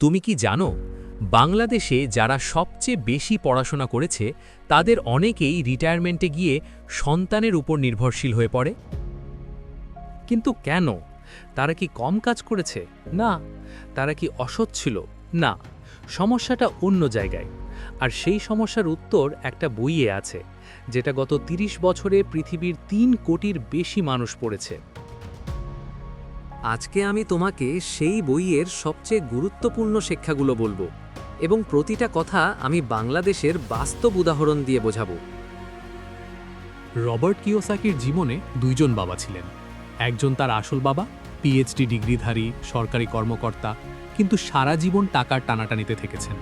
তুমি কি জানো বাংলাদেশে যারা সবচেয়ে বেশি পড়াশোনা করেছে তাদের অনেকেই রিটায়ারমেন্টে গিয়ে সন্তানের উপর নির্ভরশীল হয়ে পড়ে? কিন্তু কেন? তারা কি কম কাজ করেছে? না। তারা কি অসৎ ছিল? না। সমস্যাটা অন্য জায়গায়। আর সেই সমস্যার উত্তর একটা বইয়ে আছে, যেটা গত ৩০ বছরে পৃথিবীর ৩ কোটির বেশি মানুষ পড়েছে। আজকে আমি তোমাকে সেই বইয়ের সবচেয়ে গুরুত্বপূর্ণ শিক্ষাগুলো বলবো, এবং প্রতিটা কথা আমি বাংলাদেশের বাস্তব উদাহরণ দিয়ে বোঝাবো। রবার্ট কিওসাকির জীবনে দুইজন বাবা ছিলেন। একজন তার আসল বাবা, পিএইচডি ডিগ্রিধারী সরকারি কর্মকর্তা, কিন্তু সারা জীবন টাকার টানাটানিতে থেকেছেন।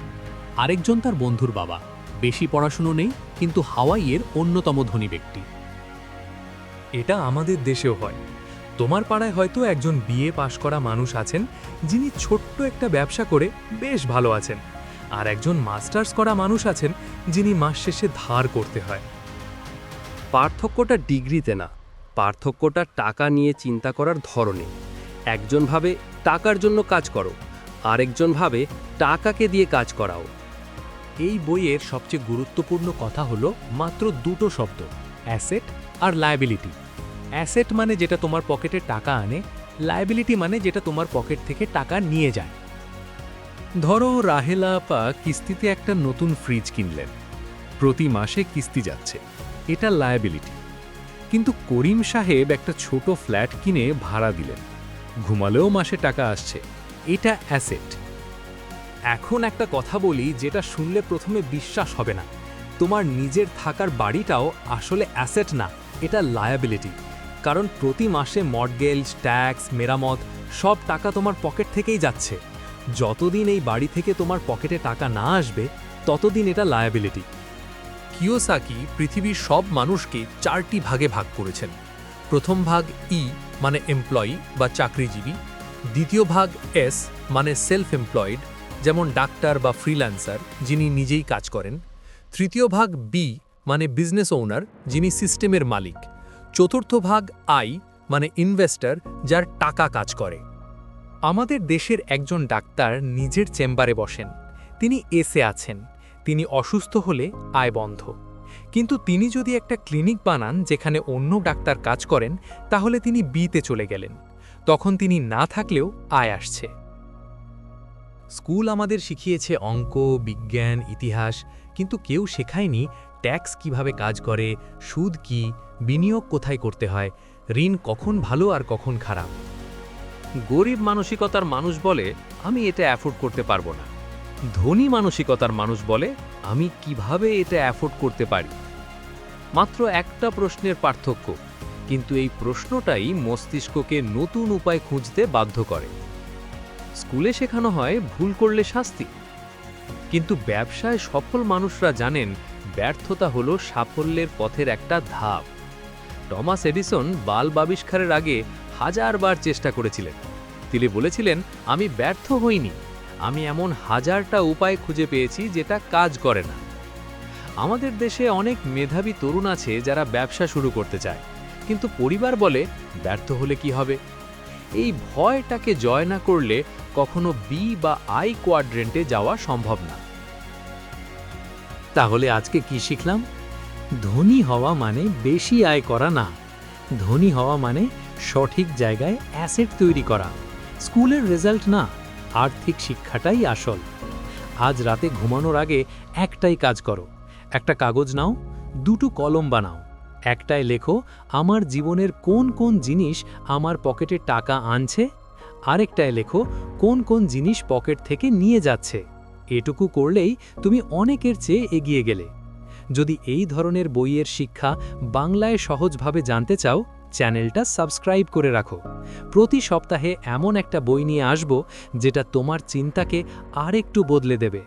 আরেকজন তার বন্ধুর বাবা, বেশি পড়াশুনো নেই কিন্তু হাওয়াইয়ের অন্যতম ধনী ব্যক্তি। এটা আমাদের দেশেও হয়। তোমার পাড়ায় হয়তো একজন বিএ পাশ করা মানুষ আছেন যিনি ছোট্ট একটা ব্যবসা করে বেশ ভালো আছেন, আর একজন মাস্টার্স করা মানুষ আছেন যিনি মাস শেষে ধার করতে হয়। পার্থক্যটা ডিগ্রিতে না, পার্থক্যটা টাকা নিয়ে চিন্তা করার ধরনে। একজন ভাবে টাকার জন্য কাজ করো, আরেকজন ভাবে টাকাকে দিয়ে কাজ করাও। এই বইয়ের সবচেয়ে গুরুত্বপূর্ণ কথা হলো মাত্র দুটো শব্দ, অ্যাসেট আর লায়াবিলিটি। অ্যাসেট মানে যেটা তোমার পকেটে টাকা আনে, লায়াবিলিটি মানে যেটা তোমার পকেট থেকে টাকা নিয়ে যায়। ধরো রাহেলা আপা কিস্তিতে একটা নতুন ফ্রিজ কিনলেন, প্রতি মাসে কিস্তি যাচ্ছে, এটা লায়াবিলিটি। কিন্তু করিম সাহেব একটা ছোট ফ্ল্যাট কিনে ভাড়া দিলেন, ঘুমালেও মাসে টাকা আসছে, এটা অ্যাসেট। এখন একটা কথা বলি যেটা শুনলে প্রথমে বিশ্বাস হবে না, তোমার নিজের থাকার বাড়িটাও আসলে অ্যাসেট না, এটা লায়াবিলিটি। কারণ প্রতি মাসে মর্টগেজ, ট্যাক্স, মেরামত সব টাকা তোমার পকেট থেকেই যাচ্ছে। যতদিন এই বাড়ি থেকে তোমার পকেটে টাকা না আসবে ততদিন এটা লায়াবিলিটি। কিওসাকি পৃথিবীর সব মানুষকে 4টি ভাগে ভাগ করেছেন। প্রথম ভাগ ই মানে এমপ্লয়ি বা চাকরিজীবী, দ্বিতীয় ভাগ এস মানে সেলফ এমপ্লয়েড, যেমন ডাক্তার বা ফ্রিল্যান্সার যিনি নিজেই কাজ করেন, তৃতীয় ভাগ বি মানে বিজনেস ওনার যিনি সিস্টেমের মালিক, চতুর্থ ভাগ আই মানে ইনভেস্টর যার টাকা কাজ করে। আমাদের দেশের একজন ডাক্তার নিজের চেম্বারে বসেন, তিনি এসে আছেন, তিনি অসুস্থ হলে আয় বন্ধ। কিন্তু তিনি যদি একটা ক্লিনিক বানান যেখানে অন্য ডাক্তার কাজ করেন, তাহলে তিনি বিতে চলে গেলেন, তখন তিনি না থাকলেও আয় আসছে। স্কুল আমাদের শিখিয়েছে অঙ্ক, বিজ্ঞান, ইতিহাস, কিন্তু কেউ শেখায়নি ট্যাক্স কিভাবে কাজ করে, সুদ কি, বিনিয়োগ কোথায় করতে হয়, ঋণ কখন ভালো আর কখন খারাপ। গরিব মানসিকতার মানুষ বলে আমি এটা অ্যাফোর্ড করতে পারবো না, ধনী মানসিকতার মানুষ বলে আমি কিভাবে এটা অ্যাফোর্ড করতে পারি। মাত্র একটা প্রশ্নের পার্থক্য, কিন্তু এই প্রশ্নটাই মস্তিষ্ককে নতুন উপায় খুঁজতে বাধ্য করে। স্কুলে শেখানো হয় ভুল করলে শাস্তি, কিন্তু ব্যবসায় সফল মানুষরা জানেন ব্যর্থতা হলো সাফল্যের পথের একটা ধাপ। টমাস এডিসন বাল্ব আবিষ্কারের আগে 1000 বার চেষ্টা করেছিলেন। তিনি বলেছিলেন, আমি ব্যর্থ হইনি, আমি এমন 1000টা উপায় খুঁজে পেয়েছি যেটা কাজ করে না। আমাদের দেশে অনেক মেধাবী তরুণ আছে যারা ব্যবসা শুরু করতে চায়, কিন্তু পরিবার বলে ব্যর্থ হলে কি হবে। এই ভয়টাকে জয় না করলে কখনো বি বা আই কোয়াড্রেন্টে যাওয়া সম্ভব না। তাহলে আজকে কি শিখলাম? ধনী হওয়া মানে বেশি আয় করা না, ধনী হওয়া মানে সঠিক জায়গায় অ্যাসেট তৈরি করা। স্কুলের রেজাল্ট না, আর্থিক শিক্ষাটাই আসল। আজ রাতে ঘুমানোর আগে একটাই কাজ করো, একটা কাগজ নাও, দুটো কলম বানাও, একটায় লেখো আমার জীবনের কোন কোন জিনিস আমার পকেটে টাকা আনছে, আরেকটায় লেখো কোন কোন জিনিস পকেট থেকে নিয়ে যাচ্ছে। এটুকু করলেই তুমি অনেকের চেয়ে এগিয়ে গেলে। যদি এই ধরনের বইয়ের শিক্ষা বাংলায় সহজভাবে জানতে চাও, চ্যানেলটা সাবস্ক্রাইব করে রাখো। প্রতি সপ্তাহে এমন একটা বই নিয়ে আসব যেটা তোমার চিন্তাকে আরেকটু বদলে দেবে।